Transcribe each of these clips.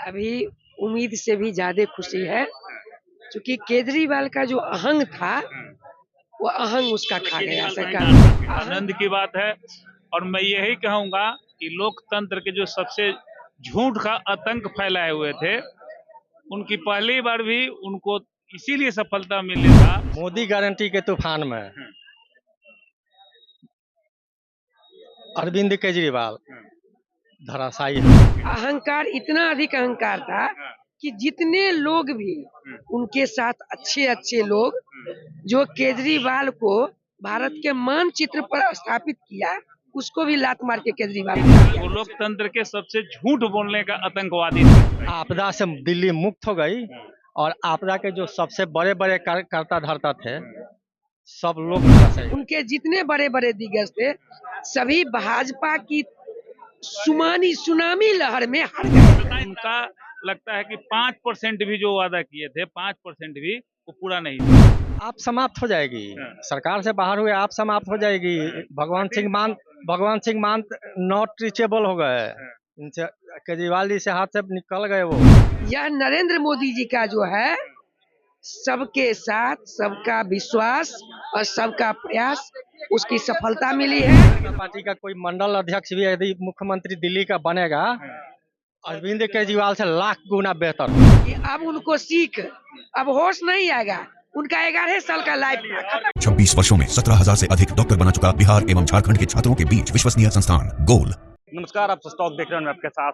अभी उम्मीद से भी ज्यादा खुशी है, क्योंकि केजरीवाल का जो अहंग था वो अहंग उसका खा गया सरकार। आनंद की बात है। और मैं यही कहूंगा कि लोकतंत्र के जो सबसे झूठ का आतंक फैलाए हुए थे, उनकी पहली बार भी उनको इसीलिए सफलता मिली था। मोदी गारंटी के तूफान में अरविंद केजरीवाल धराशायी है। अहंकार, इतना अधिक अहंकार था कि जितने लोग भी उनके साथ अच्छे अच्छे लोग जो केजरीवाल को भारत के मानचित्र पर स्थापित किया, उसको भी लात मार के केजरीवाल हटा दिया। वो लोकतंत्र के सबसे झूठ बोलने का आतंकवादी थे। आपदा से दिल्ली मुक्त हो गई और आपदा के जो सबसे बड़े बड़े कर्ता धर्ता थे, सब लोग धराशायी। उनके जितने बड़े बड़े दिग्गज थे, सभी भाजपा की सुनामी लहर में हार गए। उनका लगता है कि 5% भी जो वादा किए थे, 5% भी वो पूरा नहीं हुआ। आप समाप्त हो जाएगी, सरकार से बाहर हुए आप समाप्त हो जाएगी। भगवान सिंह मान नॉट रीचेबल हो गए, इनसे केजरीवाल जी से हाथ से निकल गए वो। यह नरेंद्र मोदी जी का जो है सबके साथ सबका विश्वास और सबका प्रयास, उसकी सफलता मिली है। पार्टी का कोई मंडल अध्यक्ष भी यदि मुख्यमंत्री दिल्ली का बनेगा, अरविंद केजरीवाल से लाख गुना बेहतर कि अब उनको सीख, अब होश नहीं आएगा। उनका 11 साल का लाइफ 26 वर्षों में 17,000 से अधिक डॉक्टर बना चुका बिहार एवं झारखंड के छात्रों के बीच विश्वसनीय संस्थान गोल। नमस्कार, आप स्टॉक देख रहे हैं। मैं आपके साथ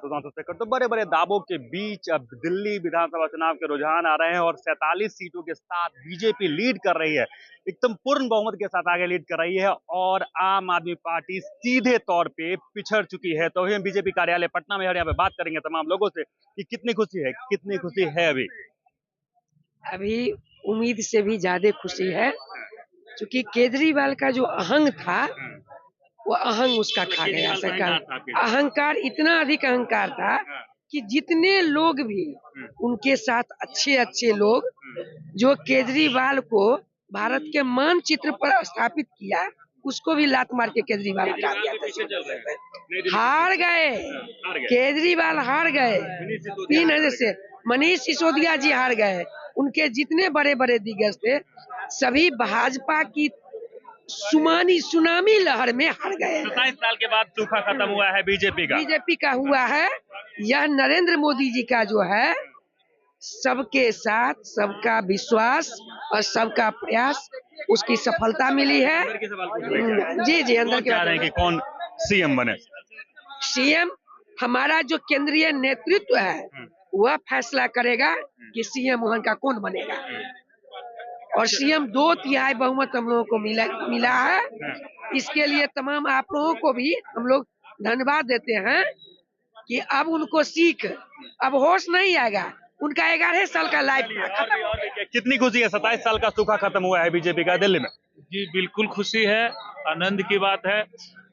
तो बड़े बड़े दावों के बीच अब दिल्ली विधानसभा चुनाव के रुझान आ रहे हैं और 47 सीटों के साथ बीजेपी लीड कर रही है, एकदम पूर्ण बहुमत के साथ आगे लीड कर रही है। और आम आदमी पार्टी सीधे तौर पे पिछड़ चुकी है। तो हम बीजेपी कार्यालय पटना में यहाँ पे बात करेंगे तमाम लोगों से कि कितनी खुशी है अभी उम्मीद से भी ज्यादा खुशी है, क्योंकि केजरीवाल का जो अहंग था वो अहंग उसका खा गया सरकार। अहंकार, इतना अधिक अहंकार था कि जितने लोग भी उनके साथ अच्छे अच्छे लोग जो केजरीवाल को भारत के मानचित्र पर स्थापित किया, उसको भी लात मार के केजरीवाल हटा दिया। हार गए, केजरीवाल हार गए 3,000 से। मनीष सिसोदिया जी हार गए। उनके जितने बड़े बड़े दिग्गज थे, सभी भाजपा की सुनामी लहर में हार गए। 27 साल के बाद सूखा खत्म हुआ है बीजेपी का हुआ है। यह नरेंद्र मोदी जी का जो है सबके साथ सबका विश्वास और सबका प्रयास, उसकी सफलता मिली है। जी अंदर चाह रहे हैं कि कौन सीएम बने? सीएम हमारा जो केंद्रीय नेतृत्व है वह फैसला करेगा कि सीएम वहां का कौन बनेगा। और सीएम 2/3 बहुमत हम लोगों को मिला है। इसके लिए तमाम आप लोगों को भी हम लोग धन्यवाद देते हैं कि अब उनको सीख, अब होश नहीं आएगा। उनका 11 साल का लाइफ खत्म। कितनी खुशी है, 27 साल का सूखा खत्म हुआ है बीजेपी का दिल्ली में? जी बिल्कुल खुशी है, आनंद की बात है।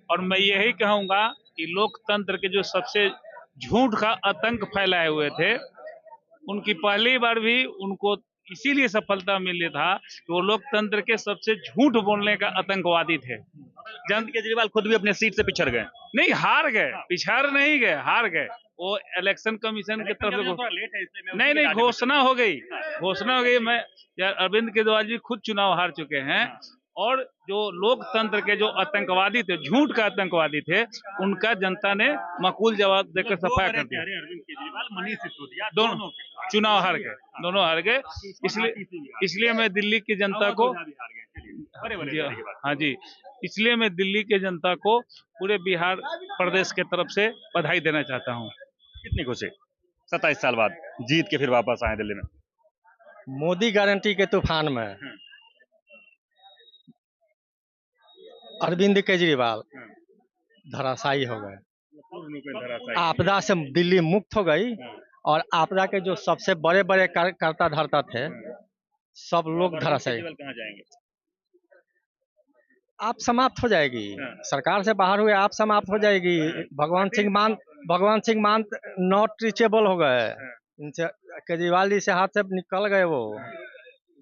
और मैं यही कहूंगा कि लोकतंत्र के जो सबसे झूठ का आतंक फैलाए हुए थे, उनकी पहली बार भी उनको इसीलिए सफलता मिली था कि वो लोकतंत्र के सबसे झूठ बोलने का आतंकवादी थे। केजरीवाल खुद भी अपने सीट से पिछड़ गए? नहीं, हार गए, पिछड़ नहीं गए, हार गए। वो इलेक्शन कमीशन की तरफ से नहीं घोषणा हो गई। मैं अरविंद केजरीवाल जी खुद चुनाव हार चुके हैं। और जो लोकतंत्र के जो आतंकवादी थे, झूठ का आतंकवादी थे, उनका जनता ने माकूल जवाब देकर सफाया कर दिया। अरविंद केजरीवाल, मनीष सिसोदिया दोनों चुनाव हार गए, दोनों हार गए। इसलिए मैं दिल्ली की जनता को, हाँ जी, इसलिए मैं दिल्ली के जनता को पूरे बिहार प्रदेश के तरफ से बधाई देना चाहता हूँ। कितनी खुशी, 27 साल बाद जीत के फिर वापस आए दिल्ली में। मोदी गारंटी के तूफान में अरविंद केजरीवाल धराशायी हो गए। आपदा से दिल्ली मुक्त हो गई और आपदा के जो सबसे बड़े बड़े कर्ता धर्ता थे, सब लोग धराशायी। कहाँ जाएंगे? आप समाप्त हो जाएगी, सरकार से बाहर हुए आप समाप्त हो जाएगी। भगवान सिंह मान नॉट रीचेबल हो गए, इनसे केजरीवाल जी से हाथ से निकल गए वो।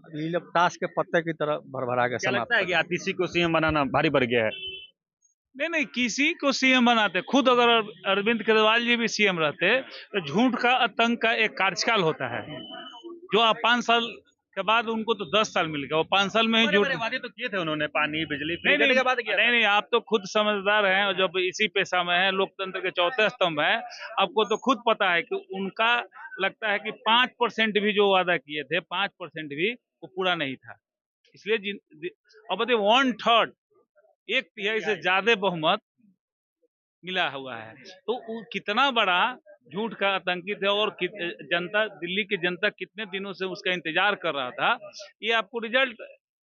ये लोग ताश के पत्ते की तरह भरभरा के क्या लगता है कि आतिशी को सीएम बनाना भारी पड़ गया है? नहीं किसी को सीएम बनाते, खुद अगर अरविंद केजरीवाल जी भी सीएम रहते तो झूठ का आतंक का एक कार्यकाल होता है, जो आप 5 साल के बाद उनको तो 10 साल मिल गया, वो 5 साल में ही झूठ। वादे तो किए थे उन्होंने, पानी बिजली फ्री नहीं करने के बाद किया था। नहीं, आप तो खुद समझदार हैं और जब इसी पेशा में हैं, लोकतंत्र के चौथे स्तंभ हैं, आपको तो खुद पता है कि उनका लगता है कि 5% भी जो वादा किए थे 5% भी वो पूरा नहीं था। इसलिए अब 1/3 1/3 से ज्यादा बहुमत मिला हुआ है, तो कितना बड़ा झूठ का आतंकी थे और जनता, दिल्ली की जनता कितने दिनों से उसका इंतजार कर रहा था, ये आपको रिजल्ट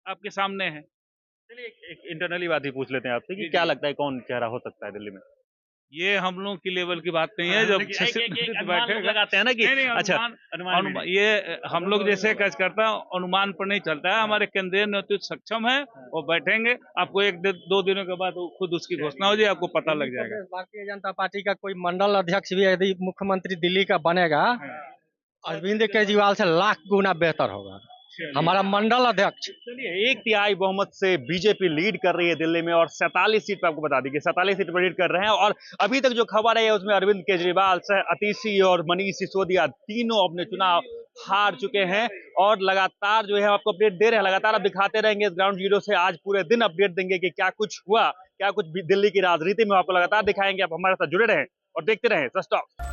आपके सामने है। चलिए एक इंटरनली बात ही पूछ लेते हैं आपसे कि क्या लगता है कौन चेहरा हो सकता है दिल्ली में? ये हम लोग की लेवल की बात नहीं है, जब बैठे लगाते हैं ना कि अच्छा अनुमान, ये हम लोग जैसे कार्यकर्ता अनुमान पर नहीं चलता है, हमारे केंद्रीय नेतृत्व सक्षम है, वो बैठेंगे, आपको 1-2 दिनों के बाद खुद उसकी घोषणा हो जाए, आपको पता लग जाएगा। भारतीय जनता पार्टी का कोई मंडल अध्यक्ष भी यदि मुख्यमंत्री दिल्ली का बनेगा, अरविंद केजरीवाल से लाख गुना बेहतर होगा हमारा मंडल अध्यक्ष। चलिए 1/3 बहुमत से बीजेपी लीड कर रही है दिल्ली में और 47 सीट पर आपको बता दी कि 47 सीट पर लीड कर रहे हैं। और अभी तक जो खबर है उसमें अरविंद केजरीवाल, अतीशी और मनीष सिसोदिया तीनों अपने चुनाव हार चुके हैं और लगातार जो है आपको अपडेट दे रहे हैं, लगातार आप दिखाते रहेंगे इस ग्राउंड जीरो से, आज पूरे दिन अपडेट देंगे कि क्या कुछ हुआ, क्या कुछ दिल्ली की राजनीति में आपको लगातार दिखाएंगे। आप हमारे साथ जुड़े रहें और देखते रहें सच टॉक।